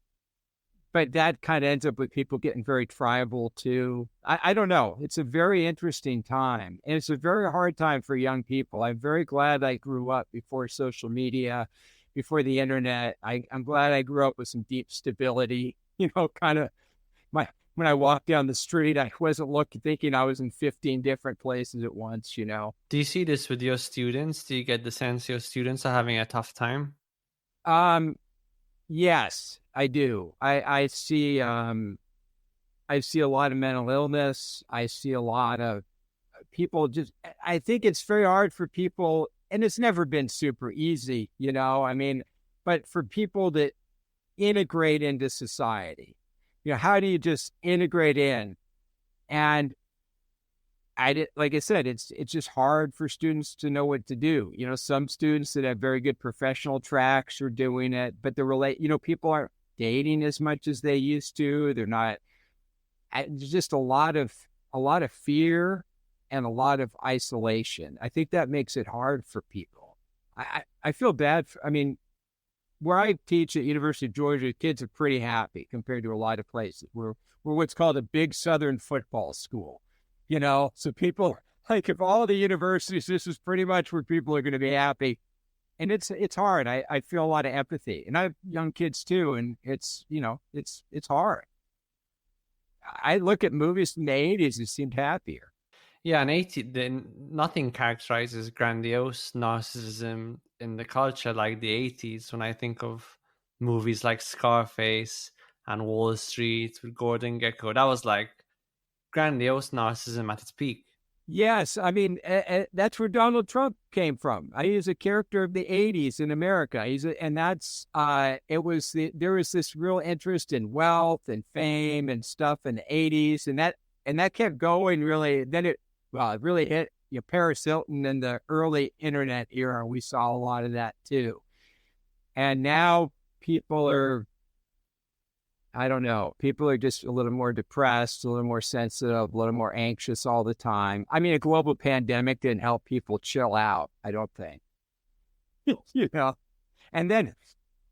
kind of ends up with people getting very tribal too. I don't know. It's a very interesting time, and it's a very hard time for young people. I'm very glad I grew up before social media, before the internet. I'm glad I grew up with some deep stability. Kind of when I walked down the street, I wasn't thinking I was in 15 different places at once. Do you see this with your students? Do you get the sense your students are having a tough time? Yes, I do. I see a lot of mental illness. I see a lot of people I think it's very hard for people, and it's never been super easy, I mean, but for people that integrate into society, how do you just integrate in? And like I said, it's just hard for students to know what to do. Some students that have very good professional tracks are doing it, but people aren't dating as much as they used to. They're not. There's just a lot of fear and a lot of isolation. I think that makes it hard for people. I feel bad. Where I teach at University of Georgia, kids are pretty happy compared to a lot of places. We're what's called a big Southern football school. So people, like, if all the universities, this is pretty much where people are going to be happy. And it's hard. I feel a lot of empathy, and I have young kids too. And it's hard. I look at movies from the 80s and seemed happier. Yeah, nothing characterizes grandiose narcissism in the culture like the 80s. When I think of movies like Scarface and Wall Street with Gordon Gekko, that was like grandiose narcissism at its peak. Yes, that's where Donald Trump came from. He's a character of the 80s in America. There was this real interest in wealth and fame and stuff in the 80s, and that kept going really. Then it really hit Paris Hilton in the early internet era. We saw a lot of that too. And now people are, I don't know, people are just a little more depressed, a little more sensitive, a little more anxious all the time. A global pandemic didn't help people chill out, I don't think. And then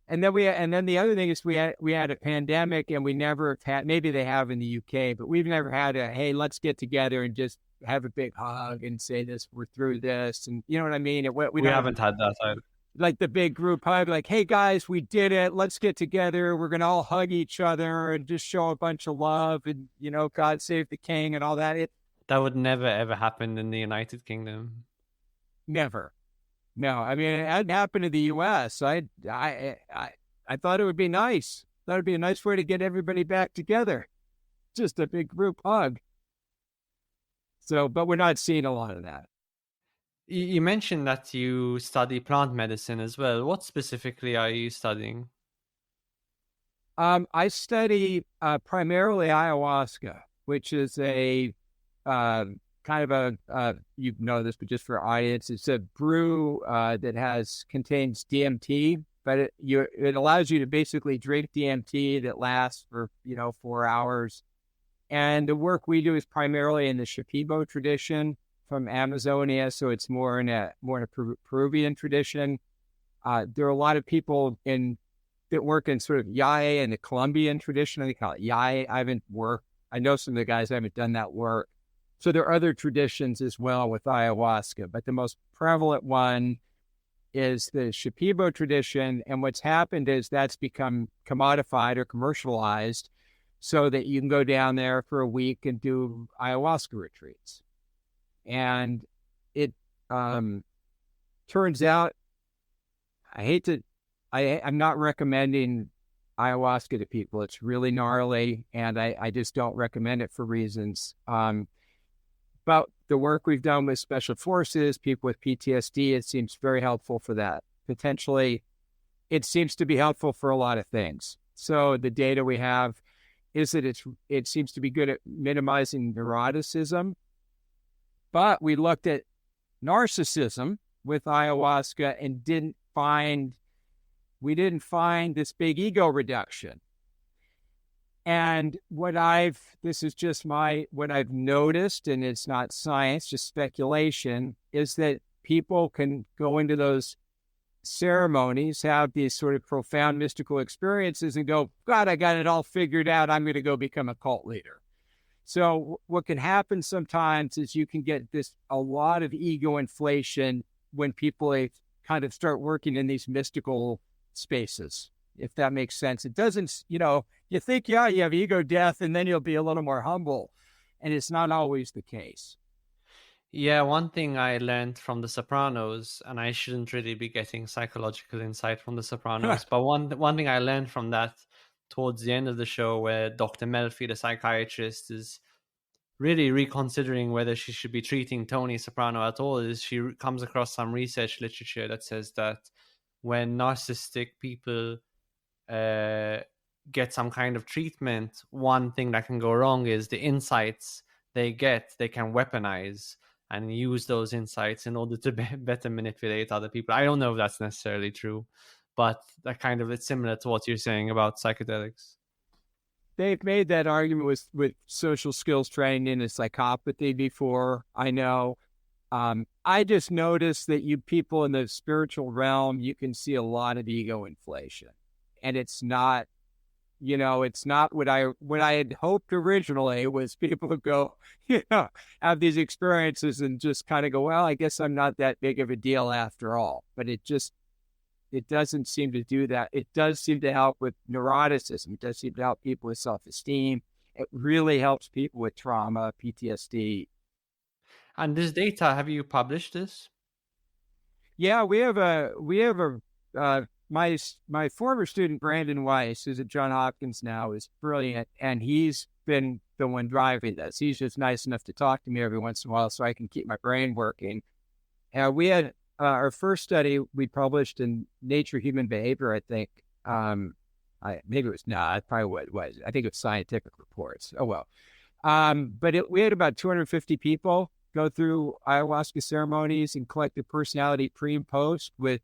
the other thing is we had a pandemic, and we never had, maybe they have in the UK, but we've never had hey, let's get together and just have a big hug and say this, we're through this. And you know what I mean? We haven't had that either. Like the big group hug, like, hey guys, we did it. Let's get together. We're going to all hug each other and just show a bunch of love and, God save the king and all that. That would never, ever happen in the United Kingdom. Never. No, it hadn't happened in the U.S. I thought it would be nice. That would be a nice way to get everybody back together. Just a big group hug. So, but we're not seeing a lot of that. You mentioned that you study plant medicine as well. What specifically are you studying? I study primarily ayahuasca, which is a kind of you know this, but just for our audience, it's a brew that contains DMT, but it allows you to basically drink DMT that lasts for 4 hours. And the work we do is primarily in the Shipibo tradition from Amazonia, so it's more in a Peruvian tradition. There are a lot of people that work in sort of Yae and the Colombian tradition. They call it Yae. I know some of the guys haven't done that work. So there are other traditions as well with ayahuasca, but the most prevalent one is the Shipibo tradition. And what's happened is that's become commodified or commercialized. so that you can go down there for a week and do ayahuasca retreats. And it turns out, I'm not recommending ayahuasca to people. It's really gnarly, and I just don't recommend it for reasons. But the work we've done with special forces, people with PTSD, it seems very helpful for that. Potentially, it seems to be helpful for a lot of things. So the data we have is that it seems to be good at minimizing neuroticism. But we looked at narcissism with ayahuasca and didn't find this big ego reduction. And what I've noticed, and it's not science, just speculation, is that people can go into those ceremonies, have these sort of profound mystical experiences and go, God, I got it all figured out. I'm going to go become a cult leader. So what can happen sometimes is you can get a lot of ego inflation when people kind of start working in these mystical spaces, if that makes sense. It doesn't, you think, you have ego death and then you'll be a little more humble. And it's not always the case. Yeah, one thing I learned from The Sopranos, and I shouldn't really be getting psychological insight from The Sopranos, but one thing I learned from that towards the end of the show, where Dr. Melfi, the psychiatrist, is really reconsidering whether she should be treating Tony Soprano at all, is she comes across some research literature that says that when narcissistic people get some kind of treatment, one thing that can go wrong is the insights they can weaponize and use those insights in order to better manipulate other people. I don't know if that's necessarily true, but it's similar to what you're saying about psychedelics. They've made that argument with social skills training and psychopathy before, I know. I just noticed that you people in the spiritual realm, you can see a lot of ego inflation. And it's not, it's not what I had hoped originally, was people to go, have these experiences and just kind of go, well, I guess I'm not that big of a deal after all. But it doesn't seem to do that. It does seem to help with neuroticism. It does seem to help people with self-esteem. It really helps people with trauma, PTSD. And this data, have you published this? Yeah, my former student, Brandon Weiss, who's at Johns Hopkins now, is brilliant. And he's been the one driving this. He's just nice enough to talk to me every once in a while so I can keep my brain working. We had our first study we published in Nature Human Behavior, I think. Maybe it was, it probably was. I think it was Scientific Reports. Oh, well. But we had about 250 people go through ayahuasca ceremonies and collected personality pre and post with,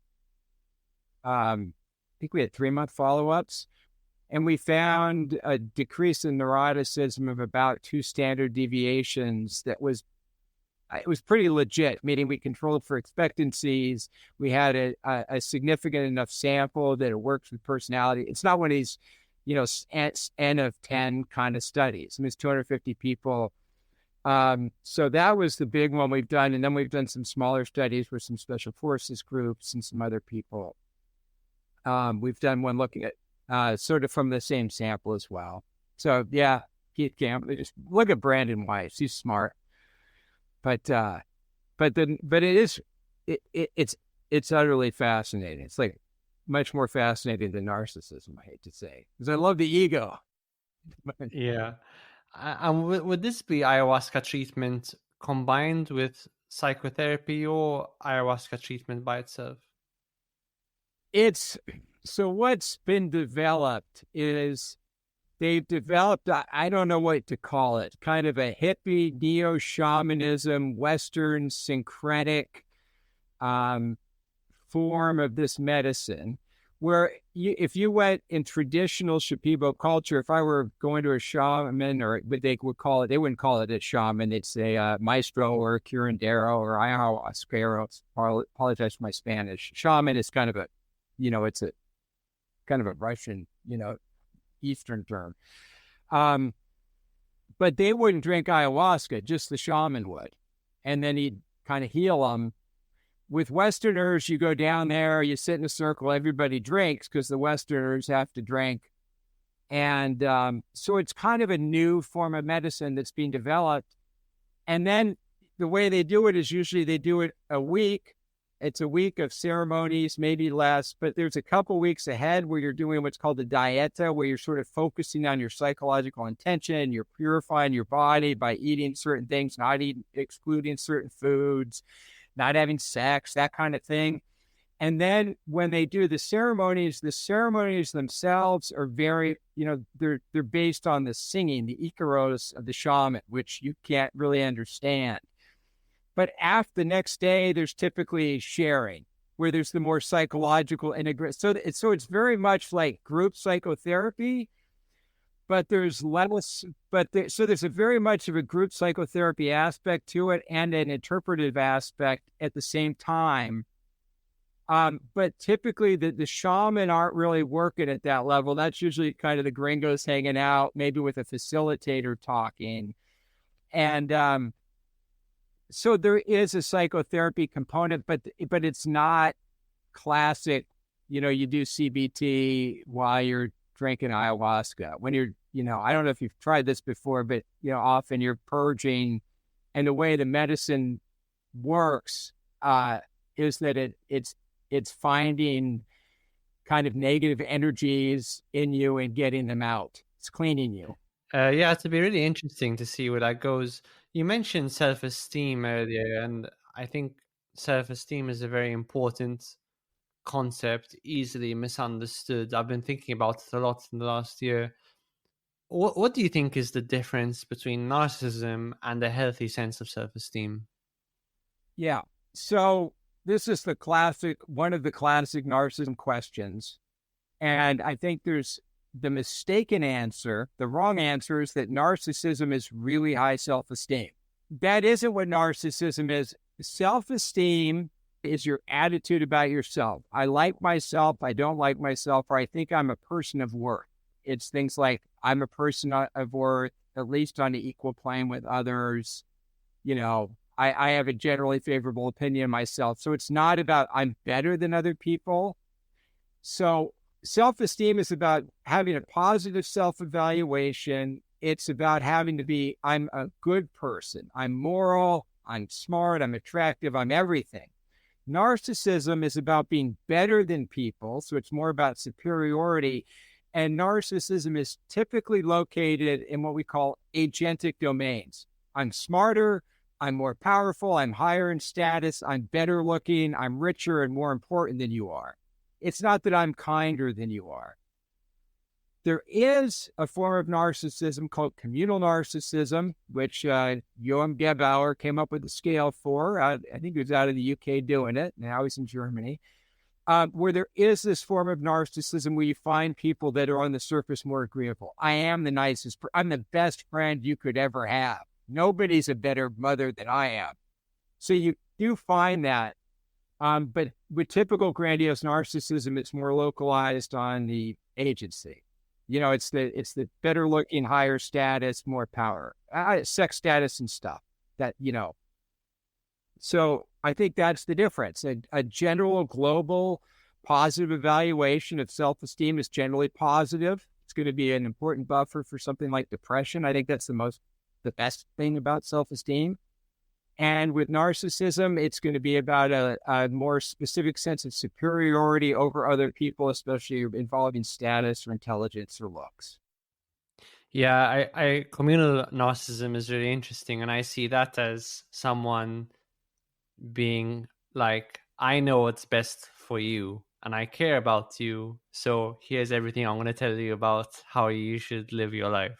I think we had 3-month follow-ups. And we found a decrease in neuroticism of about 2 standard deviations it was pretty legit, meaning we controlled for expectancies. We had a significant enough sample that it works with personality. It's not one of these, N of 10 kind of studies. I mean, it's 250 people. So that was the big one we've done. And then we've done some smaller studies with some special forces groups and some other people. We've done one looking at sort of from the same sample as well. So yeah, Keith Campbell, just look at Brandon Weiss. He's smart. But it's utterly fascinating. It's like much more fascinating than narcissism, I hate to say, because I love the ego. Yeah. And would this be ayahuasca treatment combined with psychotherapy or ayahuasca treatment by itself? So what's been developed is they've developed, I don't know what to call it, kind of a hippie neo-shamanism, Western syncretic form of this medicine, where if you went in traditional Shipibo culture, if I were going to a shaman, or what they would call it, they wouldn't call it a shaman, they'd say maestro or curandero or ayahuasquero. Apologize for my Spanish. Shaman is kind of a, it's a kind of a Russian, Eastern term. But they wouldn't drink ayahuasca, just the shaman would. And then he'd kind of heal them. With Westerners, you go down there, you sit in a circle, everybody drinks because the Westerners have to drink And so it's kind of a new form of medicine that's being developed. And then the way they do it is usually they do it a week. It's a week of ceremonies, maybe less, but there's a couple weeks ahead where you're doing what's called the dieta, where you're sort of focusing on your psychological intention. You're purifying your body by eating certain things, not eating, excluding certain foods, not having sex, that kind of thing. And then when they do the ceremonies themselves are very, they're based on the singing, the icaros of the shaman, which you can't really understand. But after the next day, there's typically sharing, where there's the more psychological integration. So it's very much like group psychotherapy, but there's less. So there's a very much of a group psychotherapy aspect to it and an interpretive aspect at the same time. But typically the shaman aren't really working at that level. That's usually kind of the gringos hanging out, maybe with a facilitator talking. And so there is a psychotherapy component, but it's not classic. You do CBT while you're drinking ayahuasca. When you're, I don't know if you've tried this before, but often you're purging, and the way the medicine works is that it's finding kind of negative energies in you and getting them out. It's cleaning you. Yeah, it'll be really interesting to see where that goes. You mentioned self-esteem earlier, and I think self-esteem is a very important concept, easily misunderstood. I've been thinking about it a lot in the last year. What do you think is the difference between narcissism and a healthy sense of self-esteem? Yeah. So this is one of the classic narcissism questions. And I think there's the mistaken answer. The wrong answer is that narcissism is really high self-esteem. That isn't what narcissism is. Self-esteem is your attitude about yourself. I like myself, I don't like myself, or I think I'm a person of worth. It's things like I'm a person of worth, at least on the equal plane with others. I have a generally favorable opinion of myself. So it's not about I'm better than other people. So self-esteem is about having a positive self-evaluation. It's about having to be, I'm a good person. I'm moral. I'm smart. I'm attractive. I'm everything. Narcissism is about being better than people. So it's more about superiority. And narcissism is typically located in what we call agentic domains. I'm smarter. I'm more powerful. I'm higher in status. I'm better looking. I'm richer and more important than you are. It's not that I'm kinder than you are. There is a form of narcissism called communal narcissism, which Joachim Gebauer came up with a scale for. I think he was out of the UK doing it. Now he's in Germany, where there is this form of narcissism where you find people that are on the surface more agreeable. I am the nicest. I'm the best friend you could ever have. Nobody's a better mother than I am. So you do find that. But with typical grandiose narcissism, it's more localized on the agency. It's the better looking, higher status, more power, sex status and stuff So I think that's the difference. A general global positive evaluation of self-esteem is generally positive. It's going to be an important buffer for something like depression. I think that's the best thing about self-esteem. And with narcissism, it's going to be about a more specific sense of superiority over other people, especially involving status or intelligence or looks. Yeah, I communal narcissism is really interesting. And I see that as someone being like, I know what's best for you and I care about you. So here's everything I'm going to tell you about how you should live your life.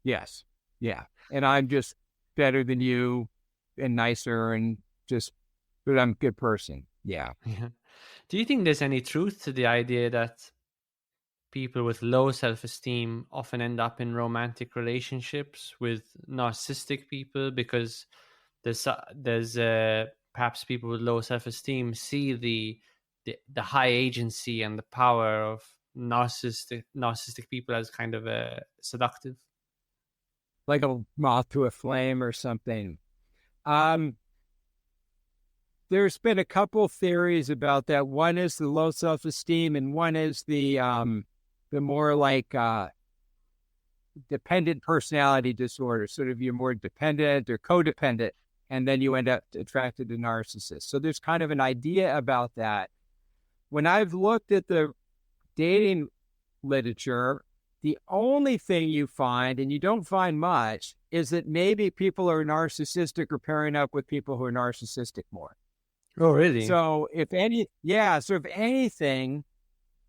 Yes. Yeah. And I'm just better than you and nicer and but I'm a good person. Yeah. Do you think there's any truth to the idea that people with low self-esteem often end up in romantic relationships with narcissistic people because there's perhaps people with low self-esteem see the high agency and the power of narcissistic people as kind of seductive? Like a moth to a flame or something. There's been a couple theories about that. One is the low self-esteem and one is the the more like dependent personality disorder, sort of you're more dependent or codependent, and then you end up attracted to narcissists. So there's kind of an idea about that. When I've looked at the dating literature, the only thing you find, and you don't find much, is that maybe people who are narcissistic are pairing up with people who are narcissistic more. Oh, really? So if anything,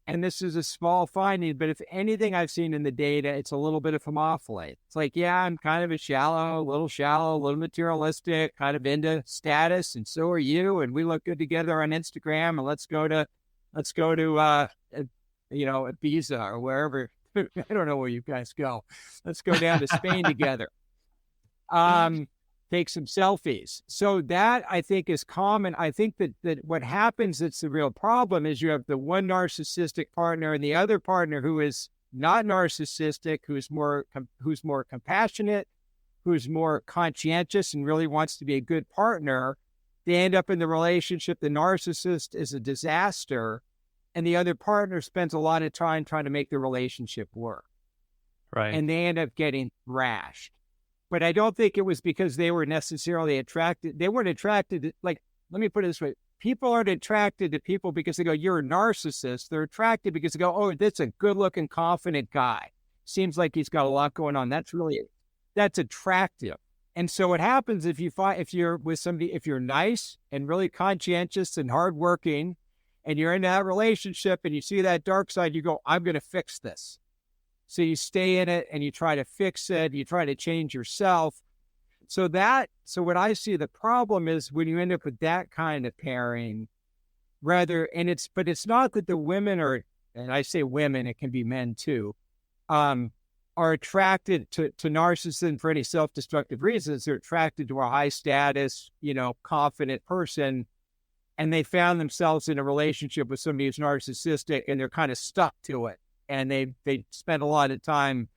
and this is a small finding, but if anything I've seen in the data, it's a little bit of homophily. It's like, yeah, I'm kind of a little materialistic, kind of into status, and so are you, and we look good together on Instagram, and let's go to Ibiza or wherever. I don't know where you guys go. Let's go down to Spain together. Take some selfies. So that, I think, is common. I think that what happens, that's the real problem, is you have the one narcissistic partner and the other partner who is not narcissistic, who's more compassionate, who's more conscientious and really wants to be a good partner. They end up in the relationship. The narcissist is a disaster, and the other partner spends a lot of time trying to make the relationship work. Right. And they end up getting thrashed. But I don't think it was because they were necessarily attracted. They weren't attracted to, like, let me put it this way. People aren't attracted to people because they go, you're a narcissist. They're attracted because they go, oh, that's a good looking, confident guy. Seems like he's got a lot going on. That's attractive. And so what happens if you're with somebody, if you're nice and really conscientious and hardworking, and you're in that relationship and you see that dark side, you go, I'm going to fix this. So you stay in it and you try to fix it. You try to change yourself. So what I see the problem is when you end up with that kind of pairing, but it's not that the women are, and I say women, it can be men too, are attracted to narcissism for any self-destructive reasons. They're attracted to a high status, confident person, and they found themselves in a relationship with somebody who's narcissistic, and they're kind of stuck to it. And they spend a lot of time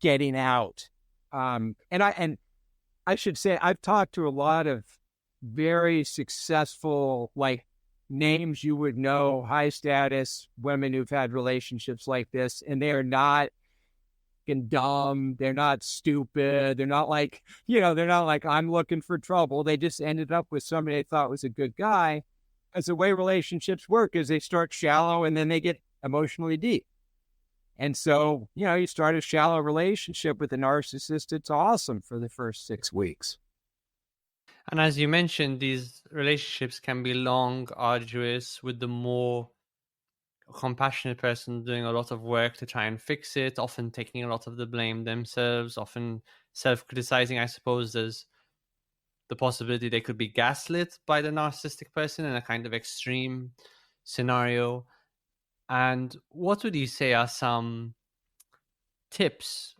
getting out. And I should say, I've talked to a lot of very successful, like, names you would know, high status women who've had relationships like this, and they are not dumb. They're not stupid. They're not like, I'm looking for trouble. They just ended up with somebody they thought was a good guy. As the way relationships work is they start shallow and then they get emotionally deep. And so, you start a shallow relationship with a narcissist. It's awesome for the first 6 weeks. And as you mentioned, these relationships can be long, arduous, with the more compassionate person doing a lot of work to try and fix it, often taking a lot of the blame themselves, often self-criticizing. I suppose there's the possibility they could be gaslit by the narcissistic person in a kind of extreme scenario. And what would you say are some tips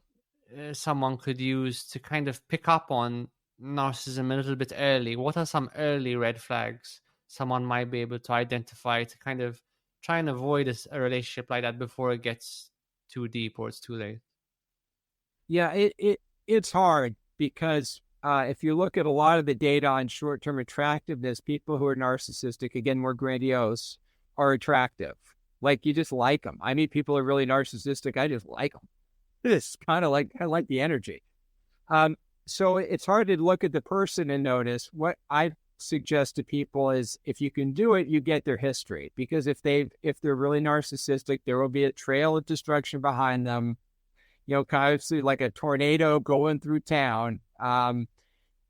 someone could use to kind of pick up on narcissism a little bit early? What are some early red flags someone might be able to identify to kind of try and avoid a relationship like that before it gets too deep or it's too late? Yeah, it's hard because if you look at a lot of the data on short-term attractiveness, people who are narcissistic, again, more grandiose, are attractive. Like, you just like them. I meet people who are really narcissistic. I just like them. It's kind of like, I like the energy. So it's hard to look at the person and notice. What I suggest to people is, if you can do it, you get their history. Because if they're really narcissistic, there will be a trail of destruction behind them. Kind of like a tornado going through town. And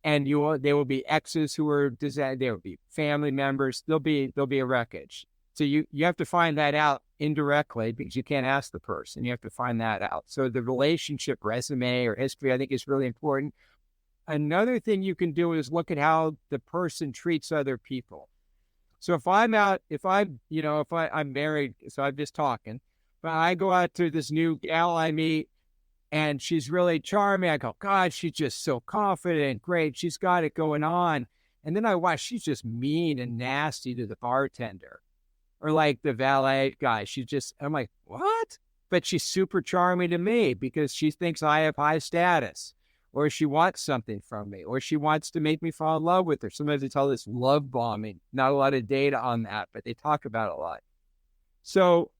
there will be exes who are there will be family members. There'll be a wreckage. So you have to find that out indirectly, because you can't ask the person. You have to find that out. So the relationship resume or history, I think, is really important. Another thing you can do is look at how the person treats other people. So if I'm married, so I'm just talking, but I go out to this new gal I meet, and she's really charming. I go, God, she's just so confident, great. She's got it going on. And then I watch, she's just mean and nasty to the bartender. Or like the valet guy, I'm like, what? But she's super charming to me because she thinks I have high status, or she wants something from me, or she wants to make me fall in love with her. Sometimes they call this love bombing. Not a lot of data on that, but they talk about it a lot. So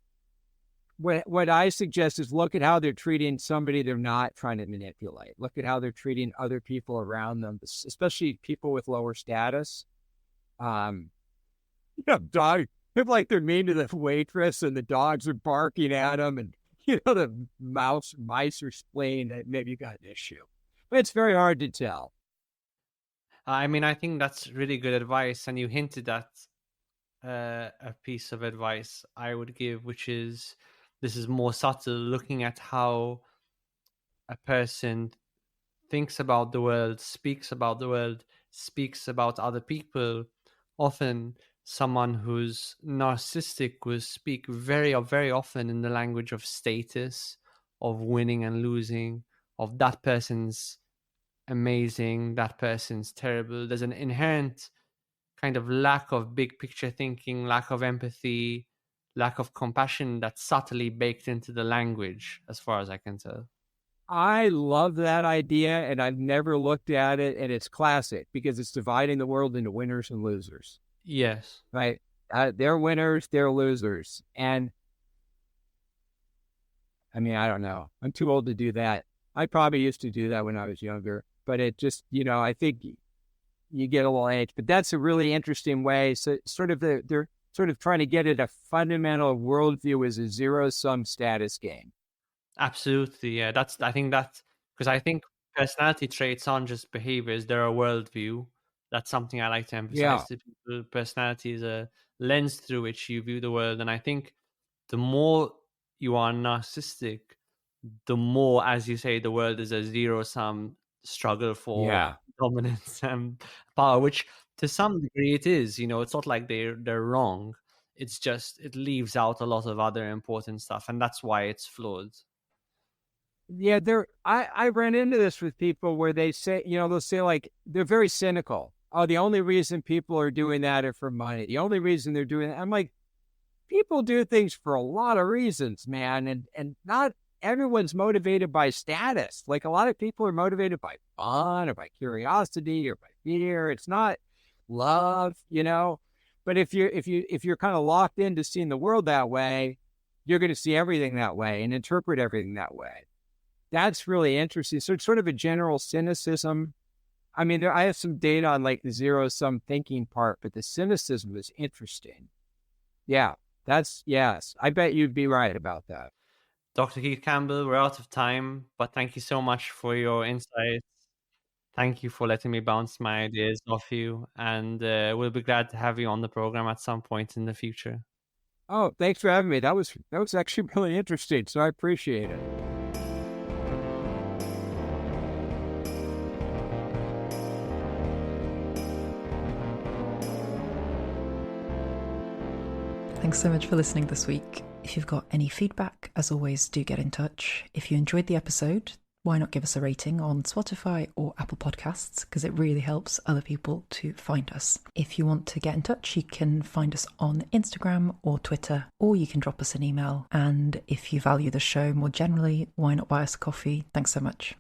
what I suggest is look at how they're treating somebody they're not trying to manipulate. Look at how they're treating other people around them, especially people with lower status. Dog, if like they're mean to the waitress and the dogs are barking at them, and the mice are splaying, that maybe you got an issue. But it's very hard to tell. I mean, I think that's really good advice, and you hinted at a piece of advice I would give, which is, this is more subtle, looking at how a person thinks about the world, speaks about the world, speaks about other people. Often someone who's narcissistic will speak very, very often in the language of status, of winning and losing, of that person's amazing, that person's terrible. There's an inherent kind of lack of big picture thinking, lack of empathy, lack of compassion that's subtly baked into the language, as far as I can tell. I love that idea, and I've never looked at it, and it's classic because it's dividing the world into winners and losers. Yes. Right? They're winners, they're losers. And I mean, I don't know. I'm too old to do that. I probably used to do that when I was younger, but it just, I think you get a little age. But that's a really interesting way. So they're sort of trying to get at a fundamental worldview as a zero-sum status game. Absolutely, yeah. I think because I think personality traits aren't just behaviors; they're a worldview. That's something I like to emphasize to people. Personality is a lens through which you view the world, and I think the more you are narcissistic, the more, as you say, the world is a zero-sum struggle for dominance and power, which to some degree it is. It's not like they're wrong. It's just it leaves out a lot of other important stuff, and that's why it's flawed. Yeah, I ran into this with people where they say, they'll say like, they're very cynical. Oh, the only reason people are doing that are for money. The only reason they're doing that. I'm like, people do things for a lot of reasons, man. And not everyone's motivated by status. Like a lot of people are motivated by fun or by curiosity or by fear. It's not love, But if you're kind of locked into seeing the world that way, you're going to see everything that way and interpret everything that way. That's really interesting. So it's sort of a general cynicism. I mean, I have some data on like the zero-sum thinking part, but the cynicism is interesting. Yeah, yes. I bet you'd be right about that. Dr. Keith Campbell, we're out of time, but thank you so much for your insights. Thank you for letting me bounce my ideas off you, and we'll be glad to have you on the program at some point in the future. Oh, thanks for having me. That was actually really interesting, so I appreciate it. Thanks so much for listening this week. If you've got any feedback, as always, do get in touch. If you enjoyed the episode, why not give us a rating on Spotify or Apple Podcasts, because it really helps other people to find us. If you want to get in touch, you can find us on Instagram or Twitter, or you can drop us an email. And if you value the show more generally, why not buy us a coffee? Thanks so much.